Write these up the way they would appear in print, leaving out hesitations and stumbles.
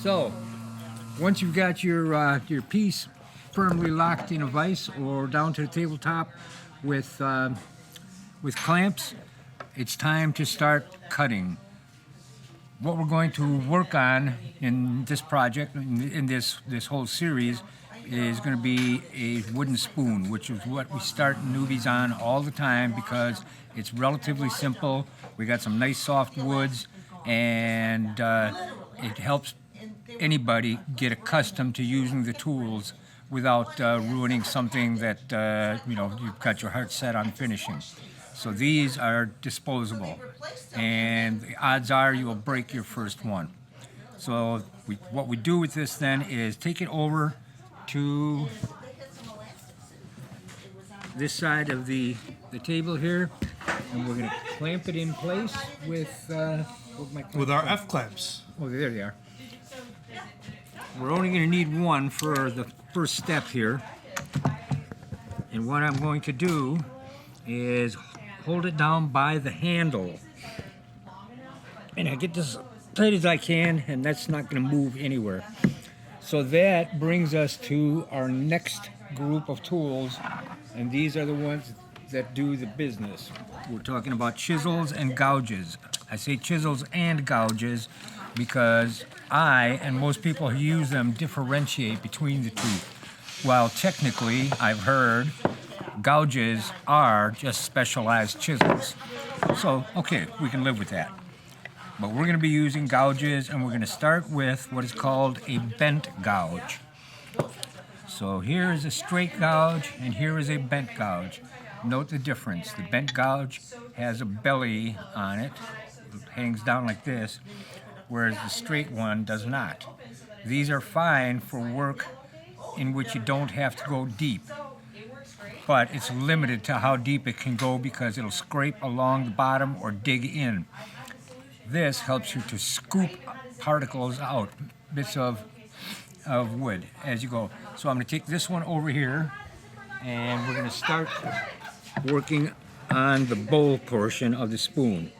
So, once you've got your piece firmly locked in a vise or down to the tabletop with clamps, it's time to start cutting. What we're going to work on in this project, in this whole series, is going to be a wooden spoon, which is what we start newbies on all the time because it's relatively simple. We got some nice soft woods, and it helps anybody get accustomed to using the tools without ruining something that you've got your heart set on finishing. So these are disposable, and the odds are you'll break your first one. So what we do with this then is take it over to this side of the table here, and we're going to clamp it in place with our F clamps. Oh, there they are. We're only going to need one for the first step here. And what I'm going to do is hold it down by the handle. And I get this as tight as I can, and that's not going to move anywhere. So that brings us to our next group of tools, and these are the ones that do the business. We're talking about chisels and gouges. I say chisels and gouges because I and most people who use them differentiate between the two. While technically, I've heard, gouges are just specialized chisels. So, okay, we can live with that. But we're going to be using gouges, and we're going to start with what is called a bent gouge. So here is a straight gouge, and here is a bent gouge. Note the difference. The bent gouge has a belly on it. It hangs down like this, whereas the straight one does not. These are fine for work in which you don't have to go deep, but it's limited to how deep it can go because it'll scrape along the bottom or dig in. This helps you to scoop particles out, bits of wood as you go. So I'm going to take this one over here, and we're going to start working on the bowl portion of the spoon.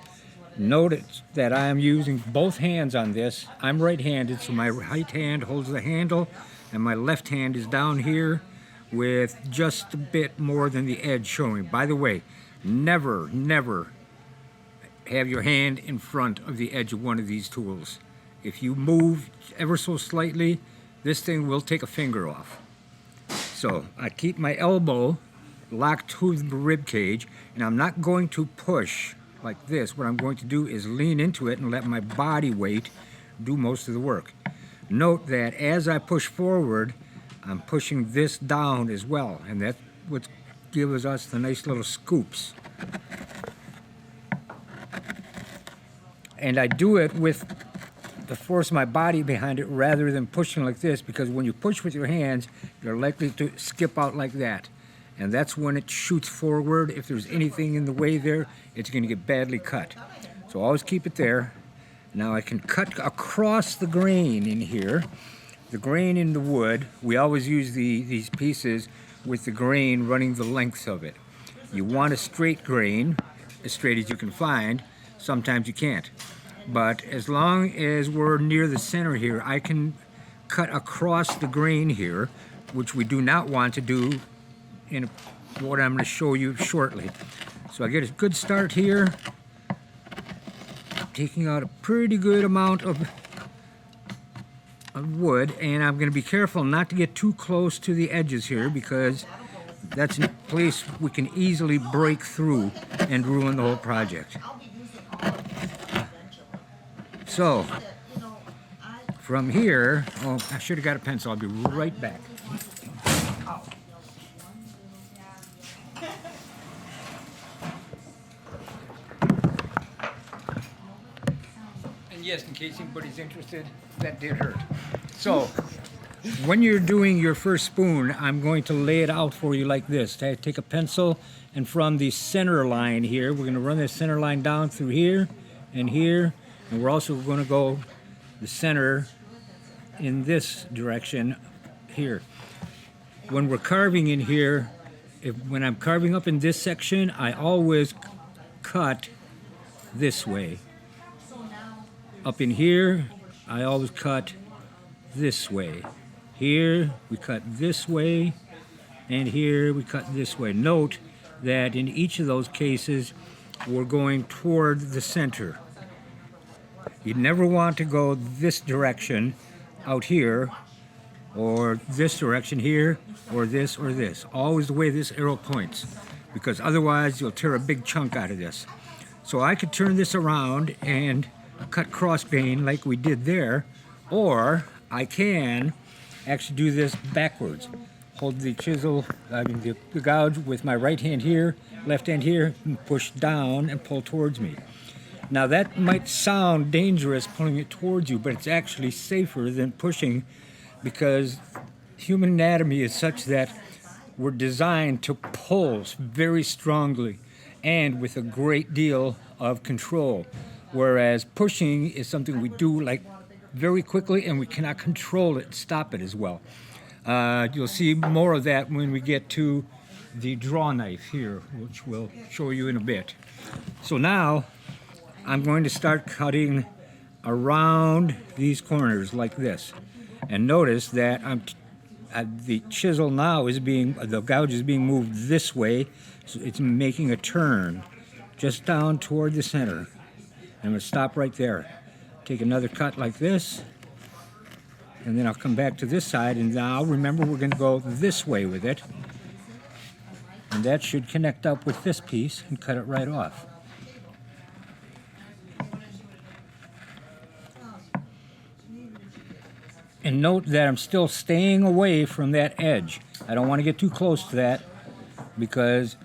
Notice that I am using both hands on this. I'm right-handed, so my right hand holds the handle, and my left hand is down here with just a bit more than the edge showing. By the way, never have your hand in front of the edge of one of these tools. If you move ever so slightly, this thing will take a finger off. So I keep my elbow locked to the rib cage, and I'm not going to push like this. What I'm going to do is lean into it and let my body weight do most of the work. Note that as I push forward, I'm pushing this down as well, and that's what gives us the nice little scoops. And I do it with the force of my body behind it rather than pushing like this, because when you push with your hands, you're likely to skip out like that. And that's when it shoots forward. If there's anything in the way there, it's going to get badly cut. So always keep it there. Now I can cut across the grain in here. The grain in the wood, we always use these pieces with the grain running the length of it. You want a straight grain, as straight as you can find. Sometimes you can't. But as long as we're near the center here, I can cut across the grain here, which we do not want to do in what I'm going to show you shortly. So I get a good start here, taking out a pretty good amount of wood, and I'm going to be careful not to get too close to the edges here because that's a place we can easily break through and ruin the whole project. So, from here, oh, I should have got a pencil. I'll be right back. And yes, in case anybody's interested, that did hurt. So, when you're doing your first spoon, I'm going to lay it out for you like this. I take a pencil, and from the center line here, we're going to run this center line down through here and here. And we're also going to go the center in this direction here. When we're carving in here, when I'm carving up in this section, I always cut this way. Up in here, I always cut this way. Here we cut this way, and here we cut this way. Note that in each of those cases, we're going toward the center. You never want to go this direction out here, or this direction here, or this or this. Always the way this arrow points, because otherwise you'll tear a big chunk out of this. So I could turn this around and cut crossbeam like we did there, or I can actually do this backwards. Hold the chisel, the gouge with my right hand here, left hand here, and push down and pull towards me. Now that might sound dangerous pulling it towards you, but it's actually safer than pushing, because human anatomy is such that we're designed to pull very strongly and with a great deal of control, whereas pushing is something we do like very quickly and we cannot control it, stop it as well. You'll see more of that when we get to the draw knife here, which we'll show you in a bit. So now I'm going to start cutting around these corners like this. And notice that the chisel now is the gouge is being moved this way, so it's making a turn just down toward the center. I'm going to stop right there. Take another cut like this, and then I'll come back to this side, and now remember we're going to go this way with it. And that should connect up with this piece and cut it right off. And note that I'm still staying away from that edge. I don't want to get too close to that, because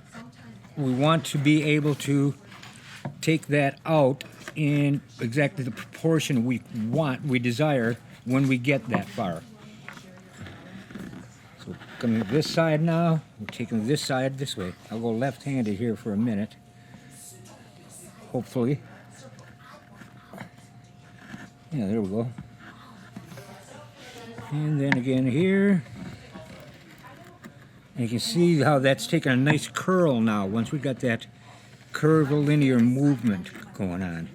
we want to be able to take that out in exactly the proportion we desire when we get that far. So coming to this side now, we're taking this side this way. I'll go left-handed here for a minute, hopefully. Yeah, there we go. And then again here. And you can see how that's taking a nice curl now once we got that curvilinear movement going on.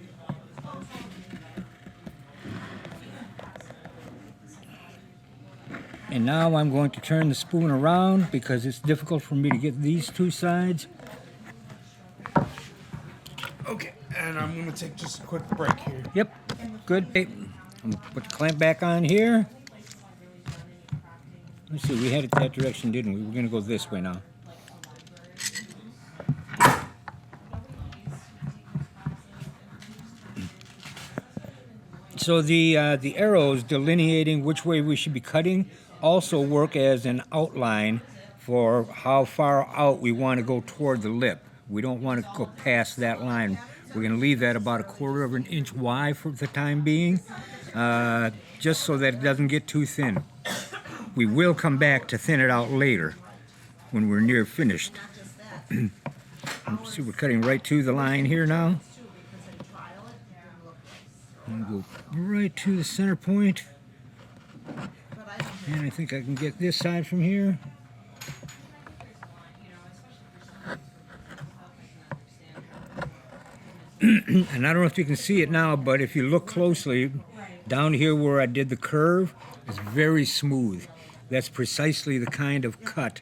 And now I'm going to turn the spoon around because it's difficult for me to get these two sides. Okay, and I'm going to take just a quick break here. Yep, good. I'm going to put the clamp back on here. Let's see, we had it that direction, didn't we? We're going to go this way now. So the arrows delineating which way we should be cutting also work as an outline for how far out we want to go toward the lip. We don't want to go past that line. We're going to leave that about 1/4 of an inch wide for the time being, just so that it doesn't get too thin. We will come back to thin it out later when we're near finished. See, we're cutting right to the line here now. And go right to the center point. And I think I can get this side from here. And I don't know if you can see it now, but if you look closely, down here where I did the curve, it's very smooth. That's precisely the kind of cut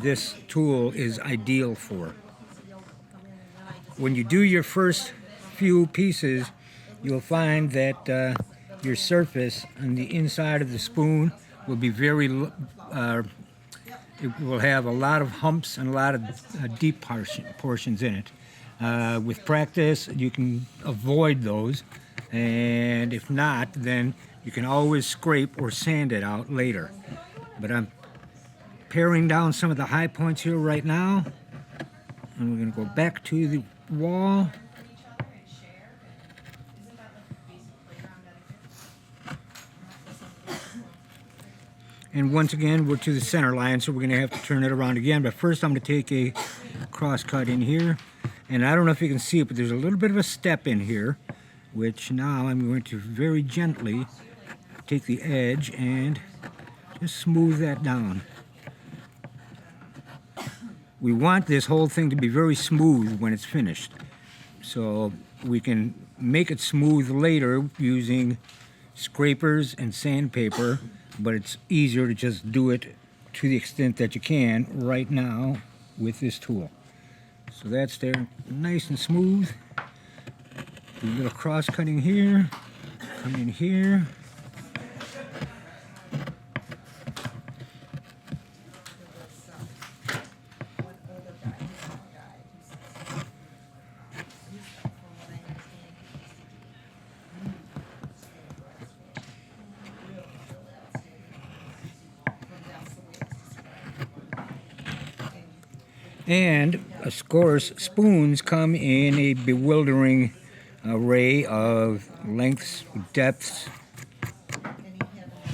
this tool is ideal for. When you do your first few pieces, you'll find that your surface on the inside of the spoon will be it will have a lot of humps and a lot of deep portions in it. With practice, you can avoid those, and if not, then you can always scrape or sand it out later. But I'm paring down some of the high points here right now, and we're going to go back to the wall. And once again, we're to the center line, so we're going to have to turn it around again. But first, I'm going to take a cross cut in here. And I don't know if you can see it, but there's a little bit of a step in here, which now I'm going to very gently take the edge and just smooth that down. We want this whole thing to be very smooth when it's finished. So we can make it smooth later using scrapers and sandpaper, but it's easier to just do it to the extent that you can right now with this tool. So that's there, nice and smooth. Do a little cross cutting here, come in here. And of course, spoons come in a bewildering array of lengths, depths,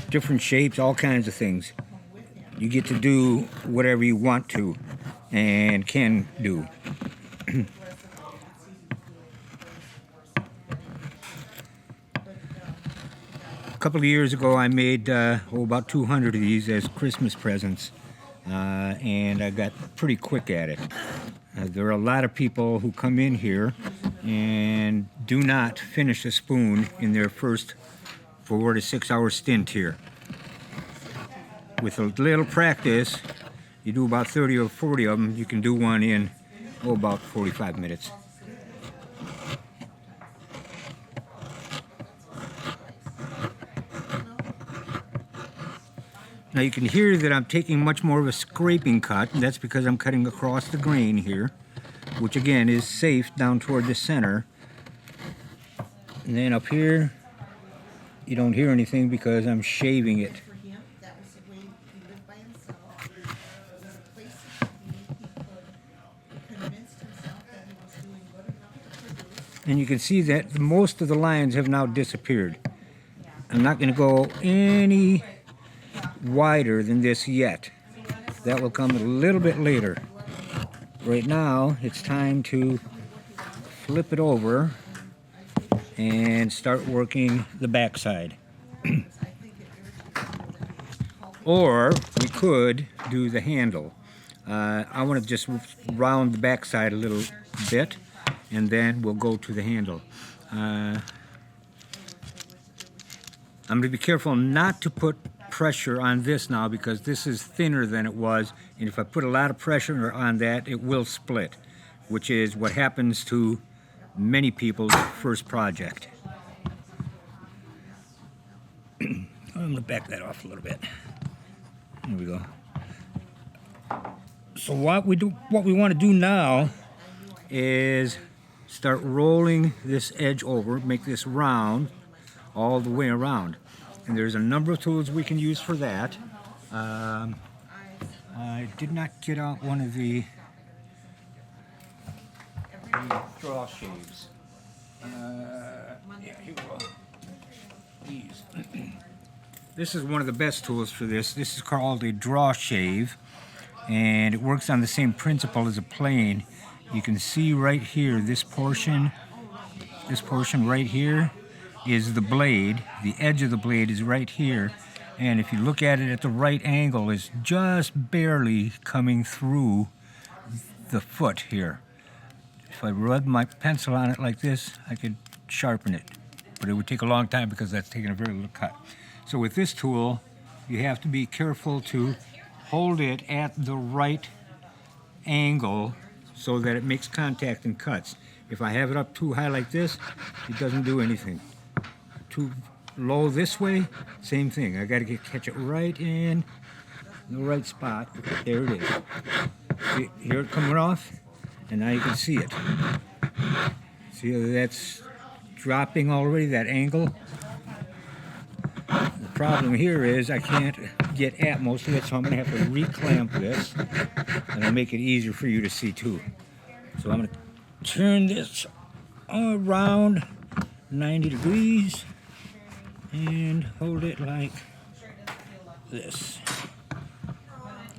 different shapes, all kinds of things. You get to do whatever you want to and can do. A couple of years ago, I made about 200 of these as Christmas presents. And I got pretty quick at it. There are a lot of people who come in here and do not finish a spoon in their first 4 to 6 hour stint here. With a little practice, you do about 30 or 40 of them, you can do one in about 45 minutes. Now you can hear that I'm taking much more of a scraping cut, and that's because I'm cutting across the grain here, which again is safe down toward the center. And then up here, you don't hear anything because I'm shaving it. And you can see that most of the lines have now disappeared. I'm not going to go any wider than this yet. That will come a little bit later. Right now, it's time to flip it over and start working the backside. Or we could do the handle. I want to just round the backside a little bit, and then we'll go to the handle. I'm going to be careful not to put pressure on this now because this is thinner than it was, and if I put a lot of pressure on that, it will split, which is what happens to many people's first project. I'm going to back that off a little bit. There we go. So what we want to do now is start rolling this edge over, make this round all the way around. And there's a number of tools we can use for that. I did not get out one of the draw shaves. Yeah, here we go. These. This is one of the best tools for this. This is called a draw shave, and it works on the same principle as a plane. You can see right here, this portion right here is the blade. The edge of the blade is right here, and if you look at it at the right angle, it's just barely coming through the foot here. If I rub my pencil on it like this, I could sharpen it, but it would take a long time because that's taking a very little cut. So with this tool, you have to be careful to hold it at the right angle so that it makes contact and cuts. If I have it up too high like this, it doesn't do anything. Too low this way, same thing. I got to catch it right in the right spot. There it is. See, hear it coming off, and now you can see it. See, that's dropping already, that angle. The problem here is I can't get at most of it, so I'm going to have to reclamp this, and it'll make it easier for you to see too. So I'm going to turn this around 90 degrees and hold it like this.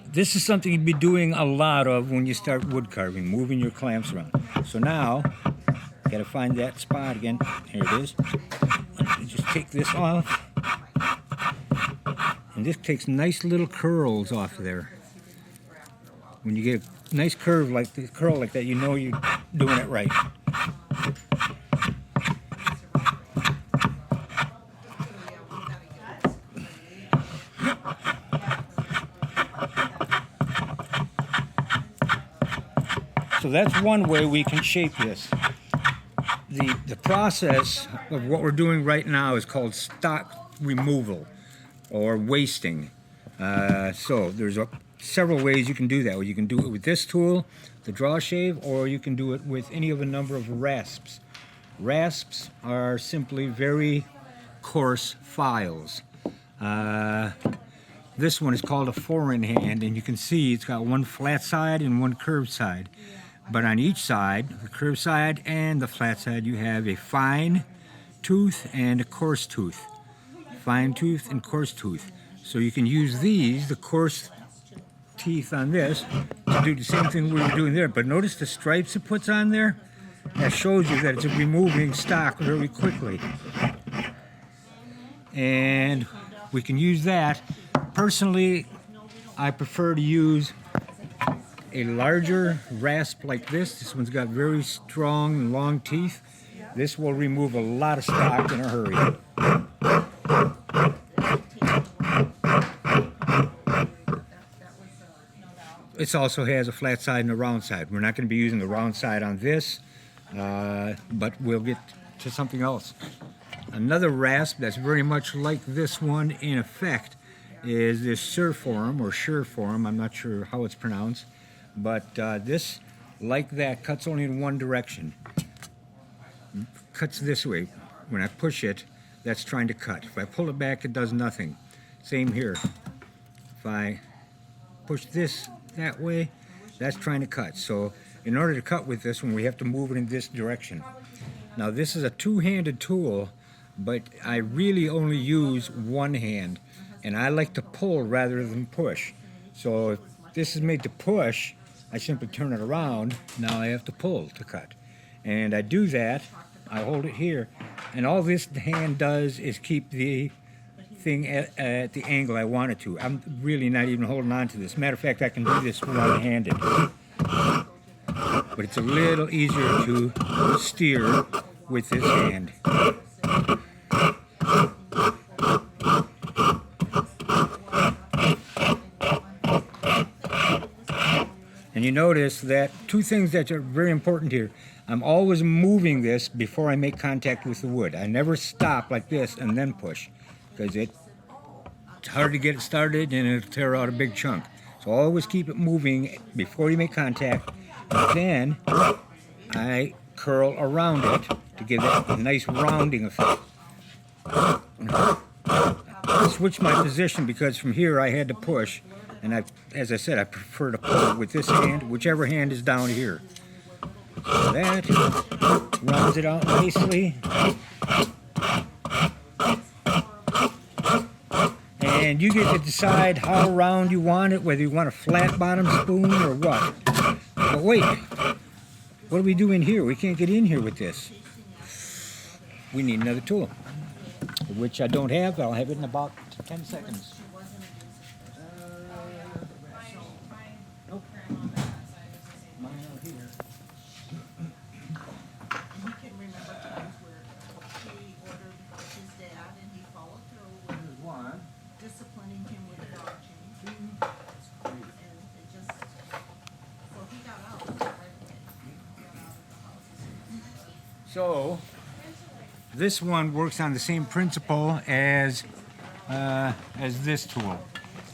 This is something you'd be doing a lot of when you start wood carving, moving your clamps around. So now, gotta find that spot again. Here it is. And just take this off. And this takes nice little curls off of there. When you get a nice curl like that, you know you're doing it right. So that's one way we can shape this. The process of what we're doing right now is called stock removal or wasting. So there's several ways you can do that. You can do it with this tool, the draw shave, or you can do it with any of a number of rasps. Rasps are simply very coarse files. This one is called a 4-in-hand, and you can see it's got one flat side and one curved side. But on each side, the curved side and the flat side, you have a fine tooth and a coarse tooth. Fine tooth and coarse tooth. So you can use these, the coarse teeth on this, to do the same thing we were doing there. But notice the stripes it puts on there? That shows you that it's removing stock very quickly. And we can use that. Personally, I prefer to use a larger rasp like this. This one's got very strong and long teeth. This will remove a lot of stock in a hurry. It also has a flat side and a round side. We're not going to be using the round side on this, but we'll get to something else. Another rasp that's very much like this one in effect is this Surform or Sureform. I'm not sure how it's pronounced. But this, like that, cuts only in one direction. Cuts this way. When I push it, that's trying to cut. If I pull it back, it does nothing. Same here. If I push this that way, that's trying to cut. So in order to cut with this one, we have to move it in this direction. Now this is a two-handed tool, but I really only use one hand. And I like to pull rather than push. So if this is made to push, I simply turn it around. Now I have to pull to cut. And I do that, I hold it here, and all this hand does is keep the thing at the angle I want it to. I'm really not even holding on to this. Matter of fact, I can do this one-handed. But it's a little easier to steer with this hand. And you notice that two things that are very important here. I'm always moving this before I make contact with the wood. I never stop like this and then push, because it's hard to get it started and it'll tear out a big chunk. So always keep it moving before you make contact. And then I curl around it to give it a nice rounding effect. I switched my position because from here I had to push. And as I said, I prefer to pull with this hand, whichever hand is down here. So that rounds it out nicely. And you get to decide how round you want it, whether you want a flat bottom spoon or what. But wait, what do we do in here? We can't get in here with this. We need another tool, which I don't have. I'll have it in about 10 seconds. Disciplining him with dodging. And it just, so he got out right away. So this one works on the same principle as this tool.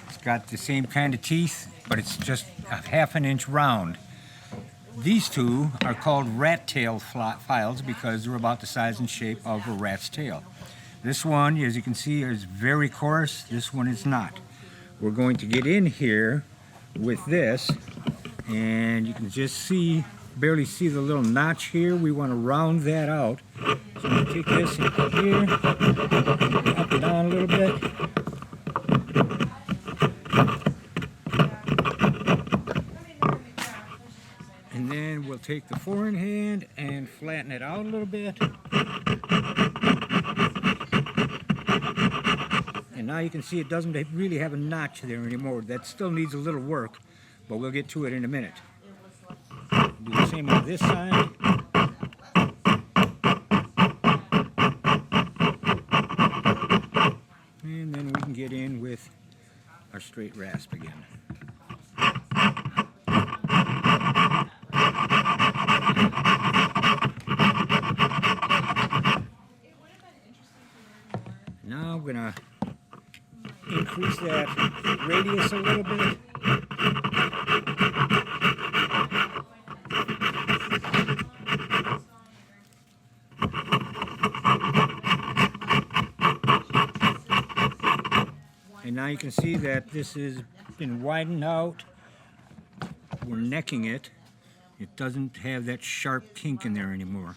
It's got the same kind of teeth, but it's just a ½ an inch round. These two are called rat tail files because they're about the size and shape of a rat's tail. This one, as you can see, is very coarse. This one is not. We're going to get in here with this, and you can just see, barely see the little notch here. We want to round that out. So I'm going to take this and put here, up and down a little bit. And then we'll take the 4-in-hand and flatten it out a little bit. And now you can see it doesn't really have a notch there anymore. That still needs a little work, but we'll get to it in a minute. Do the same on this side. And then we can get in with our straight rasp again. Now I'm gonna increase that radius a little bit. And now you can see that this has been widened out. We're necking it. It doesn't have that sharp kink in there anymore.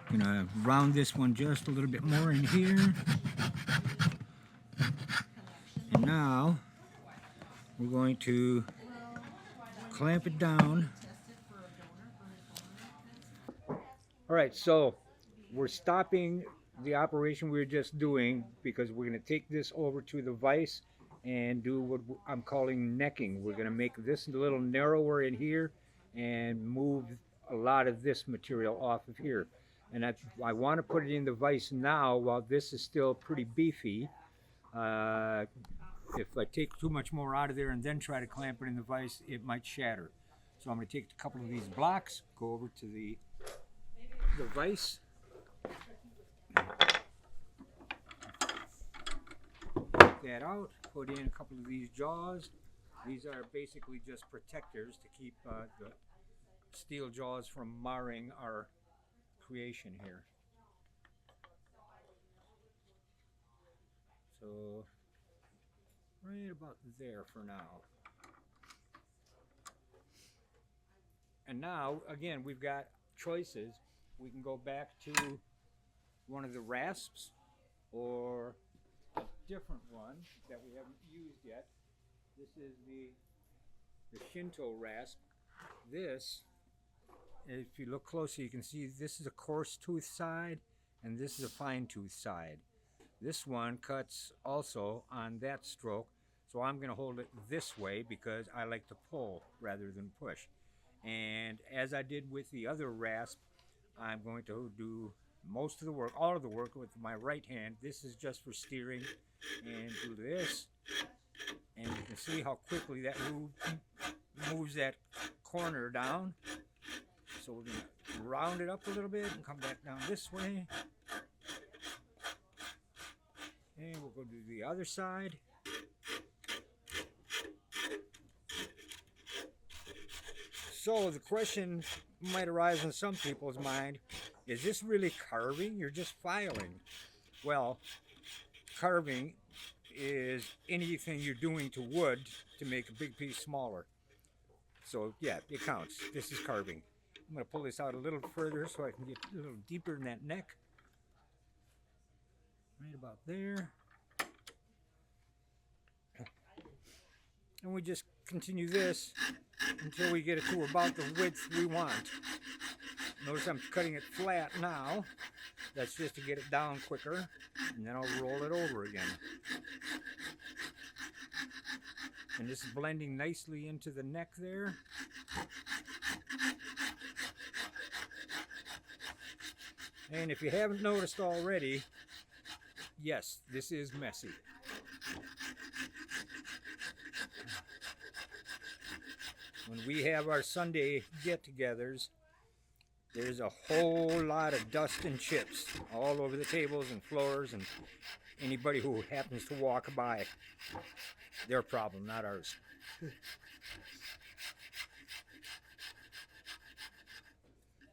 I'm gonna round this one just a little bit more in here. And now we're going to clamp it down. All right, so we're stopping the operation we were just doing because we're going to take this over to the vise and do what I'm calling necking. We're going to make this a little narrower in here and move a lot of this material off of here. And I want to put it in the vise now while this is still pretty beefy. If I take too much more out of there and then try to clamp it in the vise, it might shatter. So I'm going to take a couple of these blocks, go over to the vise. Take that out, put in a couple of these jaws. These are basically just protectors to keep the steel jaws from marring our creation here. So right about there for now. And now, again, we've got choices. We can go back to one of the rasps or a different one that we haven't used yet. This is the Shinto rasp. This, if you look closely, you can see this is a coarse tooth side and this is a fine tooth side. This one cuts also on that stroke, so I'm going to hold it this way because I like to pull rather than push. And as I did with the other rasp, I'm going to do most of the work, all of the work with my right hand. This is just for steering, and do this. And you can see how quickly that moves that corner down. So we're going to round it up a little bit and come back down this way. And we'll go do the other side. So the question might arise in some people's mind, is this really carving? You're just filing. Well, carving is anything you're doing to wood to make a big piece smaller. So yeah, it counts. This is carving. I'm going to pull this out a little further so I can get a little deeper in that neck. Right about there. And we just continue this until we get it to about the width we want. Notice I'm cutting it flat now. That's just to get it down quicker, and then I'll roll it over again. And this is blending nicely into the neck there. And if you haven't noticed already, yes, this is messy. When we have our Sunday get-togethers, there's a whole lot of dust and chips all over the tables and floors, and anybody who happens to walk by, their problem, not ours.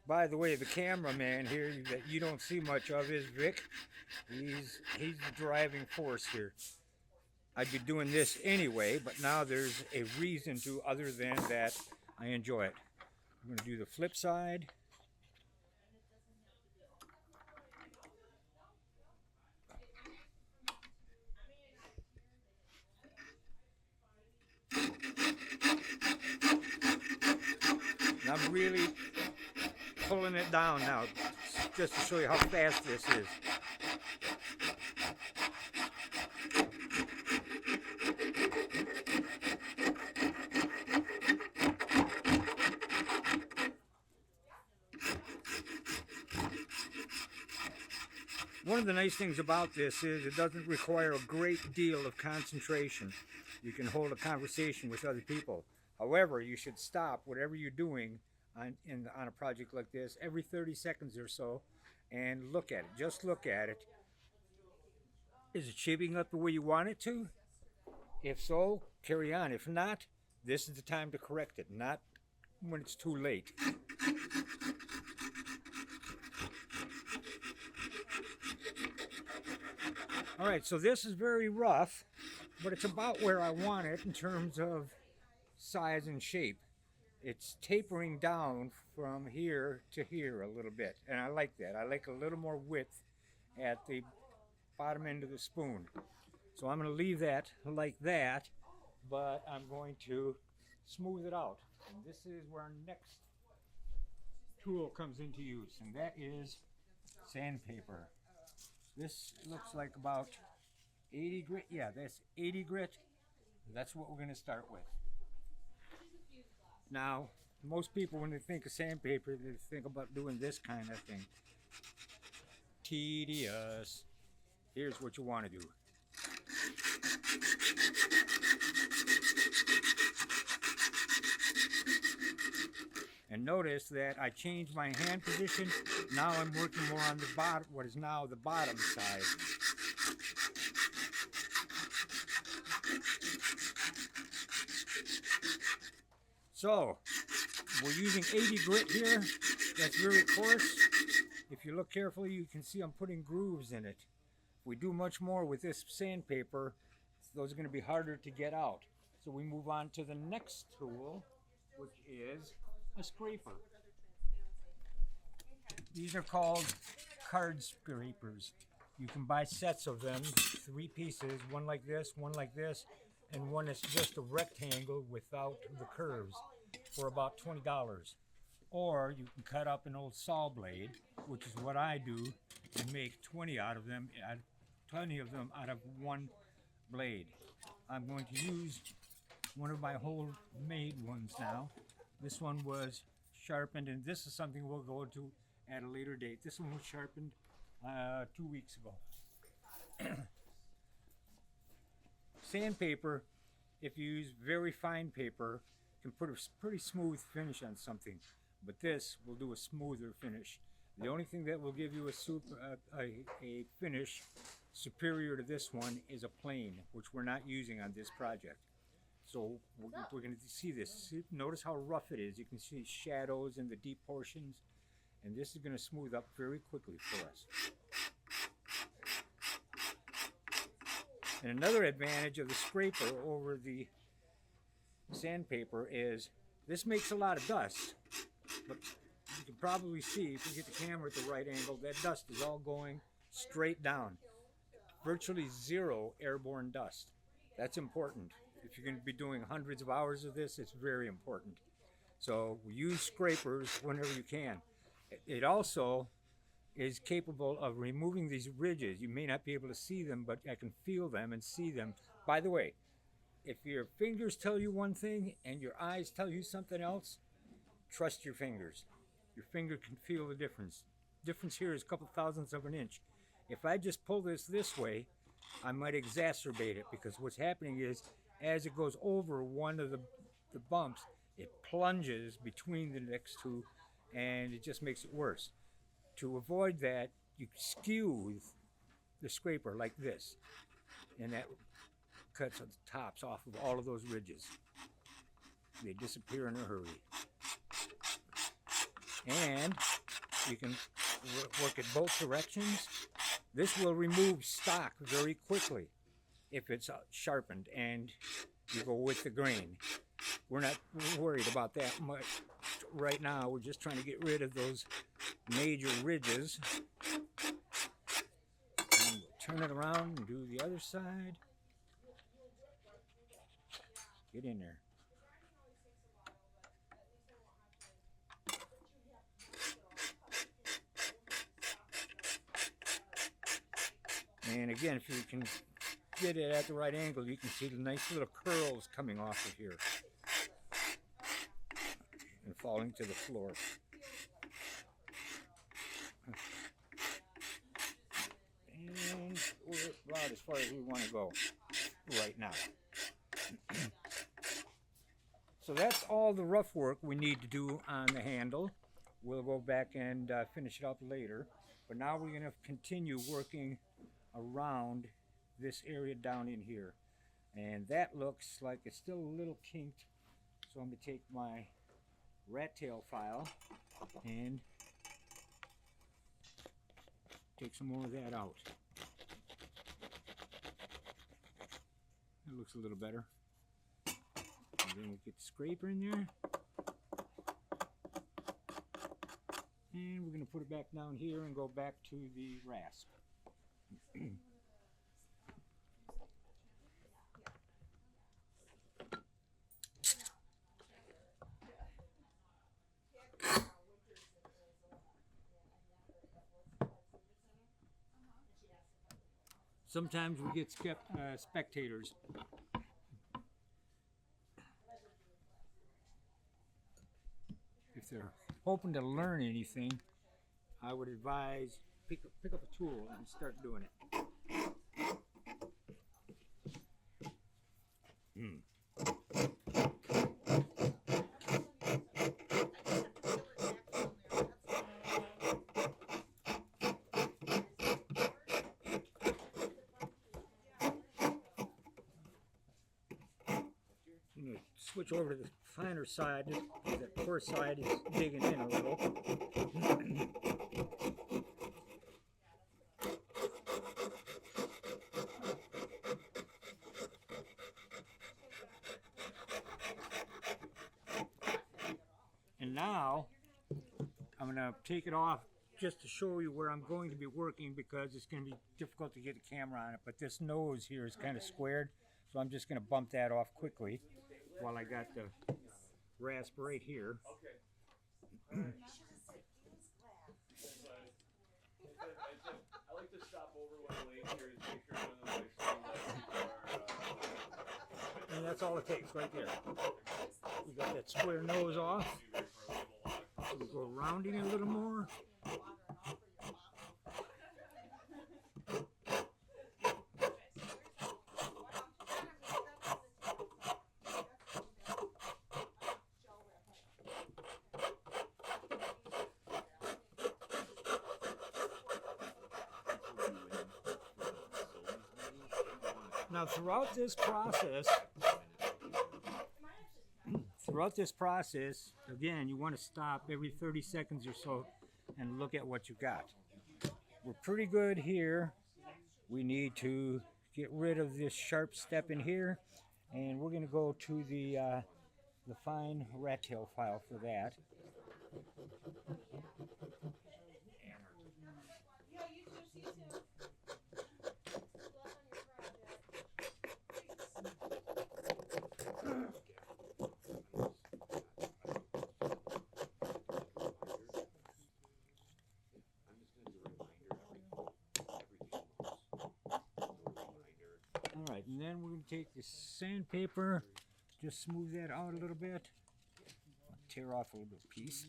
By the way, the cameraman here that you don't see much of is Vic. He's the driving force here. I'd be doing this anyway, but now there's a reason to other than that I enjoy it. I'm going to do the flip side. And I'm really pulling it down now just to show you how fast this is. One of the nice things about this is it doesn't require a great deal of concentration. You can hold a conversation with other people. However, you should stop whatever you're doing on a project like this every 30 seconds or so and look at it. Just look at it. Is it shaping up the way you want it to? If so, carry on. If not, this is the time to correct it, not when it's too late. All right, so this is very rough, but it's about where I want it in terms of size and shape. It's tapering down from here to here a little bit, and I like that. I like a little more width at the bottom end of the spoon. So I'm going to leave that like that, but I'm going to smooth it out. And this is where our next tool comes into use, and that is sandpaper. This looks like about 80 grit. Yeah, that's 80 grit. That's what we're going to start with. Now, most people, when they think of sandpaper, they think about doing this kind of thing. Tedious. Here's what you want to do. And notice that I changed my hand position. Now I'm working more on the bottom, what is now the bottom side. So, we're using 80 grit here. That's very coarse. If you look carefully, you can see I'm putting grooves in it. If we do much more with this sandpaper, those are going to be harder to get out. So we move on to the next tool, which is a scraper. These are called card scrapers. You can buy sets of them, 3 pieces, one like this, and one that's just a rectangle without the curves for about $20. Or you can cut up an old saw blade, which is what I do, and make 20 of them out of one blade. I'm going to use one of my homemade ones now. This one was sharpened, and this is something we'll go to at a later date. This one was sharpened 2 weeks ago. Sandpaper, if you use very fine paper, can put a pretty smooth finish on something, but this will do a smoother finish. The only thing that will give you a finish superior to this one is a plane, which we're not using on this project. So we're going to see this. Notice how rough it is. You can see shadows in the deep portions, and this is going to smooth up very quickly for us. And another advantage of the scraper over the sandpaper is this makes a lot of dust, but you can probably see if we get the camera at the right angle, that dust is all going straight down. Virtually zero airborne dust. That's important. If you're going to be doing hundreds of hours of this, it's very important. So use scrapers whenever you can. It also is capable of removing these ridges. You may not be able to see them, but I can feel them and see them. By the way, if your fingers tell you one thing and your eyes tell you something else, trust your fingers. Your finger can feel the difference. Difference here is a couple thousandths of an inch. If I just pull this way, I might exacerbate it, because what's happening is as it goes over one of the bumps, it plunges between the next two, and it just makes it worse. To avoid that, you skew the scraper like this, and that cuts the tops off of all of those ridges. They disappear in a hurry. And you can work at both directions. This will remove stock very quickly if it's sharpened and you go with the grain. We're not worried about that much right now. We're just trying to get rid of those major ridges. And we'll turn it around and do the other side. Get in there. And again, if you can get it at the right angle, you can see the nice little curls coming off of here and falling to the floor. And we're about as far as we want to go right now. So that's all the rough work we need to do on the handle. We'll go back and finish it up later. But now we're going to continue working around this area down in here. And that looks like it's still a little kinked. So I'm going to take my rat tail file and take some more of that out. That looks a little better. And then we get the scraper in there. And we're going to put it back down here and go back to the rasp. Sometimes we get spectators. If they're hoping to learn anything, I would advise pick up a tool and start doing it. I'm going to switch over to the finer side because that poor side is digging in a little. And now I'm going to take it off just to show you where I'm going to be working, because it's going to be difficult to get a camera on it. But this nose here is kind of squared, so I'm just going to bump that off quickly while I got the rasp right here. Okay. I like to stop over when I'm late here and make sure none of my are. And that's all it takes right there. We got that square nose off. So we go rounding it a little more. Now throughout this process, again, you want to stop every 30 seconds or so and look at what you got. We're pretty good here. We need to get rid of this sharp step in here, and we're going to go to the fine rat tail file for that. Alright, and then we're going to take this sandpaper, just smooth that out a little bit. I'll tear off a little piece.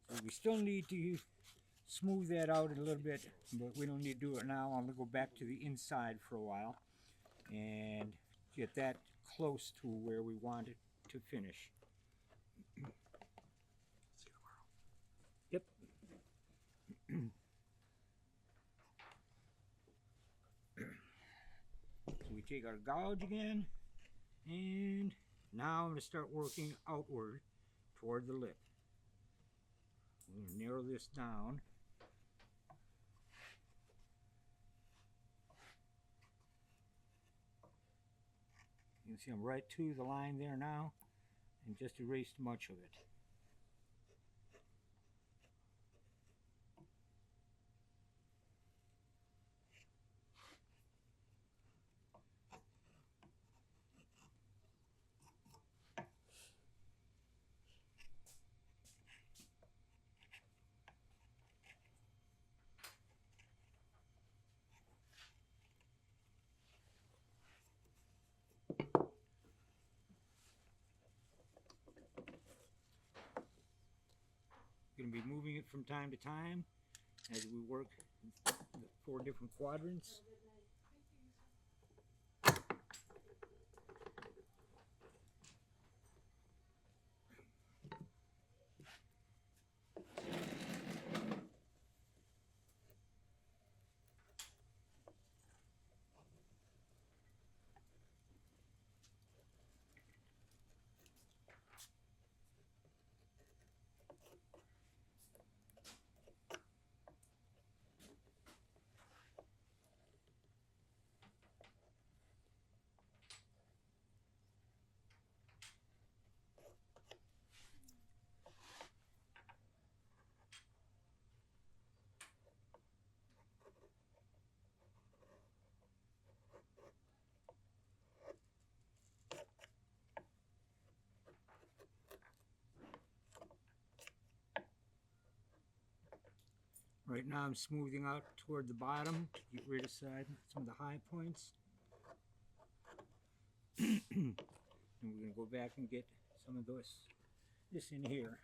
So we still need to smooth that out a little bit, but we don't need to do it now. I'm going to go back to the inside for a while and get that close to where we want it to finish. Yep. So we take our gouge again, and now I'm going to start working outward toward the lip. We're going to narrow this down. You can see I'm right to the line there now, and just erased much of it. Going to be moving it from time to time as we work the 4 different quadrants. Right now I'm smoothing out toward the bottom to get rid of some of the high points. And we're going to go back and get some of this in here.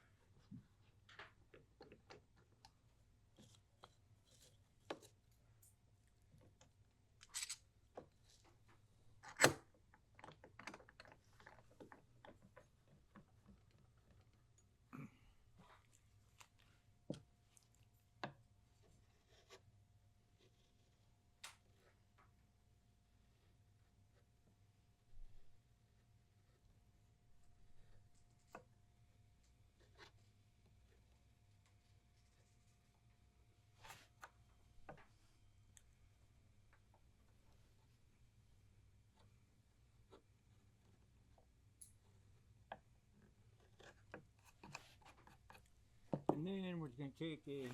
And then we're going to take a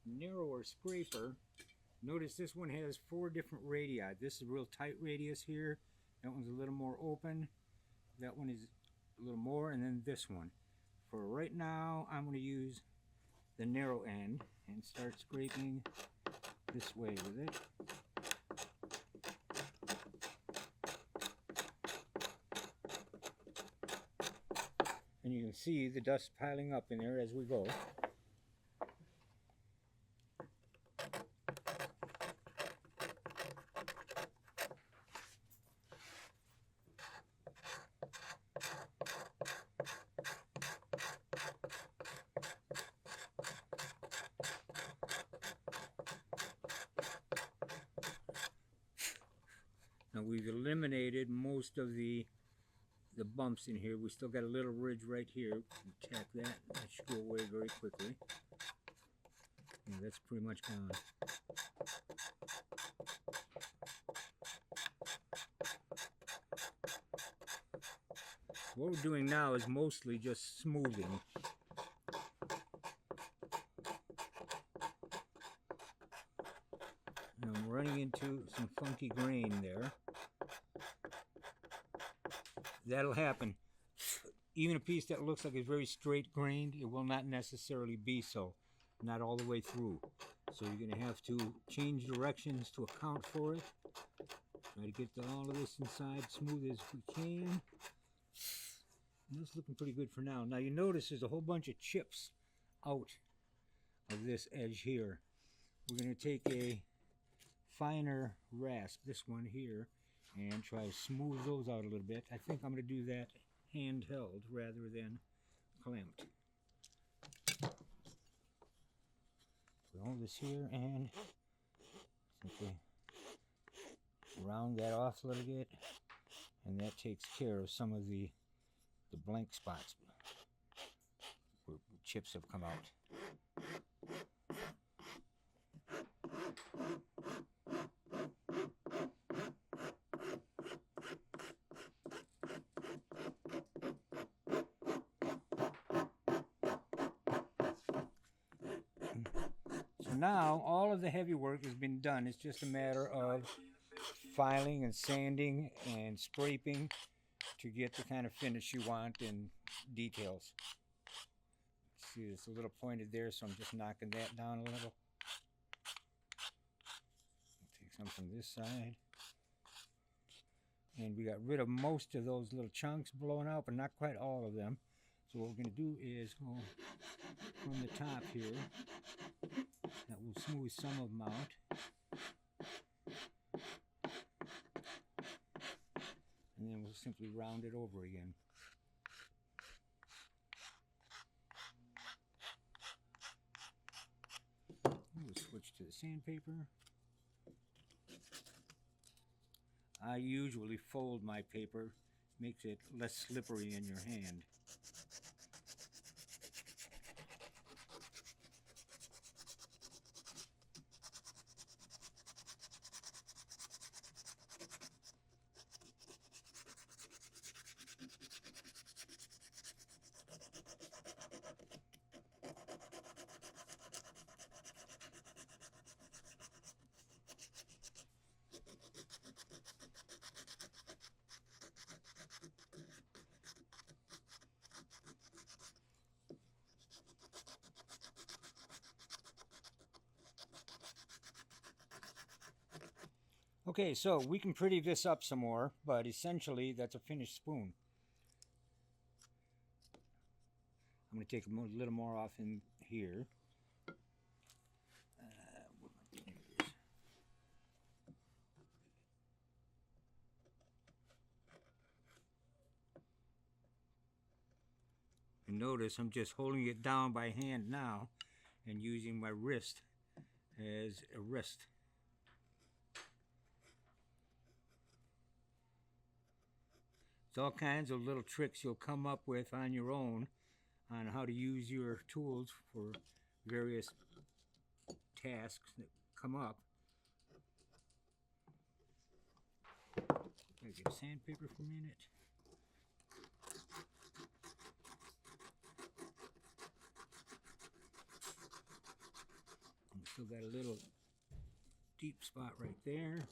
narrower scraper. Notice this one has 4 different radii. This is a real tight radius here. That one's a little more open. That one is a little more, and then this one. For right now, I'm going to use the narrow end and start scraping this way with it. And you can see the dust piling up in there as we go. Now we've eliminated most of the bumps in here. We still got a little ridge right here. Tap that. That should go away very quickly. Yeah, that's pretty much gone. What we're doing now is mostly just smoothing. And I'm running into some funky grain there. That'll happen. Even a piece that looks like it's very straight grained, it will not necessarily be so. Not all the way through. So you're going to have to change directions to account for it. Try to get all of this inside smooth as we can. And that's looking pretty good for now. Now you notice there's a whole bunch of chips out of this edge here. We're going to take a finer rasp, this one here, and try to smooth those out a little bit. I think I'm going to do that handheld rather than clamped. Put all this here and simply round that off a little bit, and that takes care of some of the blank spots where chips have come out. So now all of the heavy work has been done. It's just a matter of filing and sanding and scraping to get the kind of finish you want and details. See, it's a little pointed there, so I'm just knocking that down a little. Take some from this side. And we got rid of most of those little chunks blowing out, but not quite all of them. So what we're going to do is go from the top here. That will smooth some of them out. And then we'll simply round it over again. We'll switch to the sandpaper. I usually fold my paper, makes it less slippery in your hand. Okay, so we can pretty this up some more, but essentially that's a finished spoon. I'm going to take a little more off in here. Here it is. And notice I'm just holding it down by hand now and using my wrist as a wrist. There's all kinds of little tricks you'll come up with on your own on how to use your tools for various tasks that come up. Gotta get sandpaper for a minute. And still got a little deep spot right there.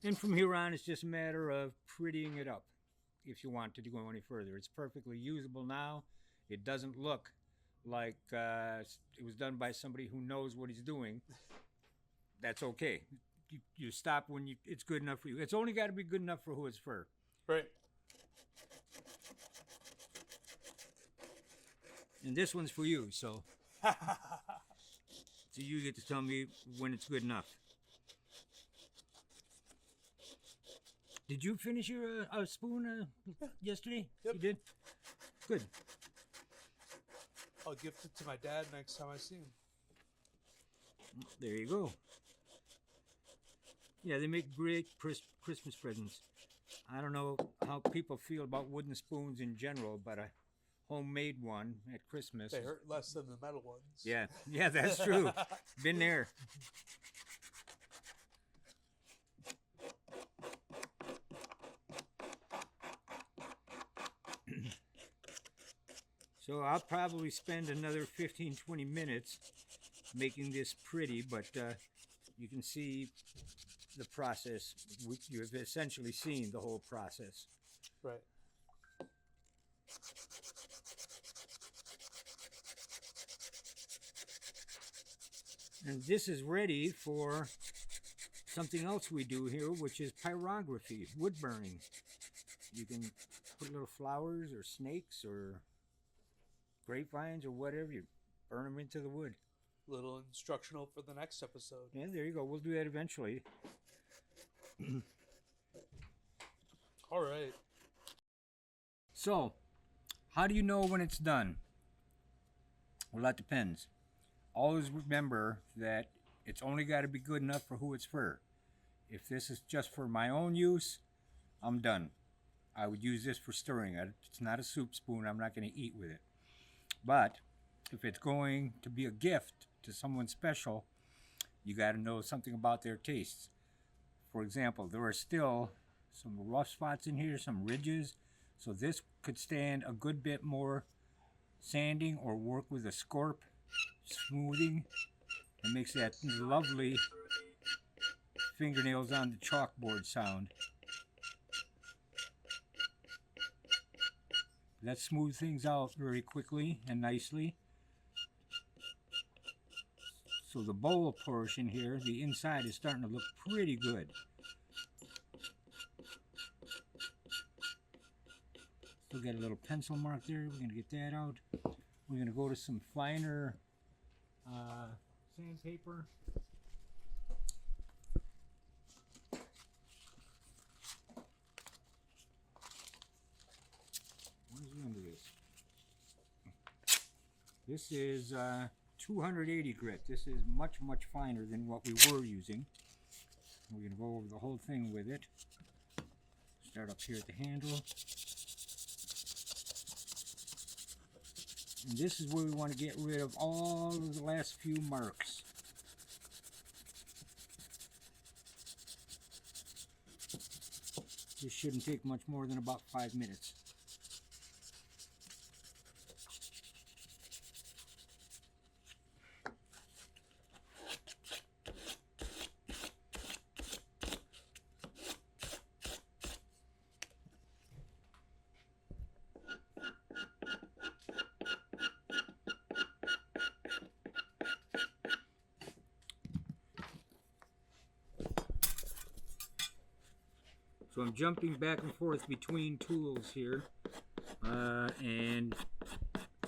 And from here on, it's just a matter of prettying it up if you want to go any further. It's perfectly usable now. It doesn't look like it was done by somebody who knows what he's doing. That's okay. You stop when it's good enough for you. It's only got to be good enough for who it's for. Right. And this one's for you, so you get to tell me when it's good enough. Did you finish your spoon yesterday? Yep. You did? Good. I'll gift it to my dad next time I see him. There you go. Yeah, they make great Christmas presents. I don't know how people feel about wooden spoons in general, but a homemade one at Christmas. They hurt less than the metal ones. Yeah, that's true. Been there. So I'll probably spend another 15-20 minutes making this pretty, but you can see the process. You've essentially seen the whole process. Right. And this is ready for something else we do here, which is pyrography, wood burning. You can put little flowers or snakes or grapevines or whatever, you burn them into the wood. Little instructional for the next episode. Yeah, there you go. We'll do that eventually. All right. So, how do you know when it's done? Well, that depends. Always remember that it's only got to be good enough for who it's for. If this is just for my own use, I'm done. I would use this for stirring. It's not a soup spoon. I'm not going to eat with it. But if it's going to be a gift to someone special, you got to know something about their tastes. For example, there are still some rough spots in here, some ridges. So this could stand a good bit more sanding or work with a scorp, smoothing. It makes that lovely fingernails on the chalkboard sound. That smooths things out very quickly and nicely. So the bowl portion here, the inside is starting to look pretty good. Still got a little pencil mark there. We're going to get that out. We're going to go to some finer sandpaper. What is the end of this? This is 280 grit. This is much, much finer than what we were using. We're going to go over the whole thing with it. Start up here at the handle. And this is where we want to get rid of all of the last few marks. This shouldn't take much more than about 5 minutes. I'm jumping back and forth between tools here. And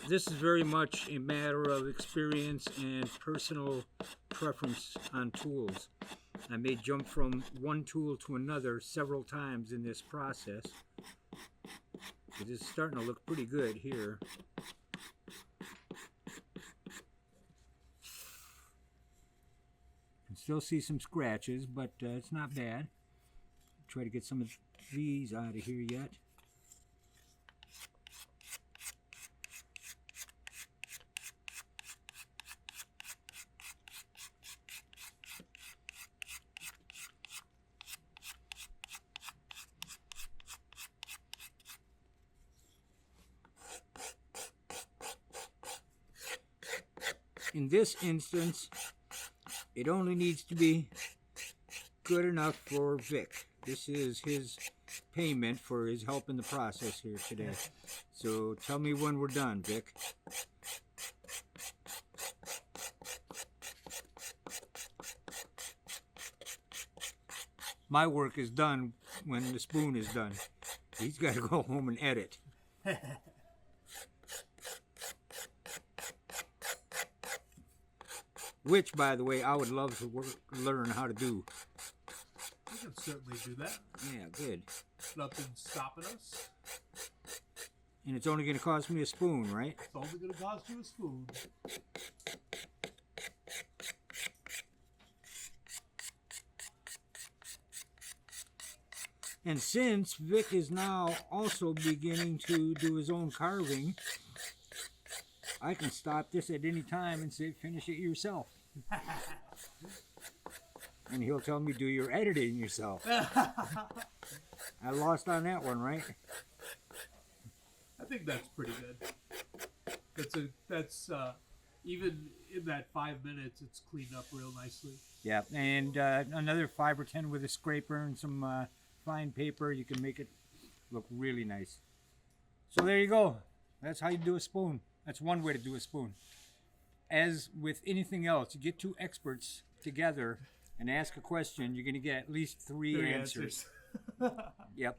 this is very much a matter of experience and personal preference on tools. I may jump from one tool to another several times in this process. But it's starting to look pretty good here. Can still see some scratches, but it's not bad. Try to get some of these out of here yet. In this instance, it only needs to be good enough for Vic. This is his payment for his help in the process here today. So tell me when we're done, Vic. My work is done when the spoon is done. He's got to go home and edit. Which, by the way, I would love to learn how to do. We can certainly do that. Yeah, good. Nothing's stopping us. And it's only going to cost me a spoon, right? It's only going to cost you a spoon. And since Vic is now also beginning to do his own carving, I can stop this at any time and say, finish it yourself. And he'll tell me, do your editing yourself. I lost on that one, right? I think that's pretty good. That's even in that 5 minutes, it's cleaned up real nicely. Yeah, and another 5 or 10 with a scraper and some fine paper, you can make it look really nice. So there you go. That's how you do a spoon. That's one way to do a spoon. As with anything else, you get two experts together and ask a question, you're going to get at least three answers. Yep.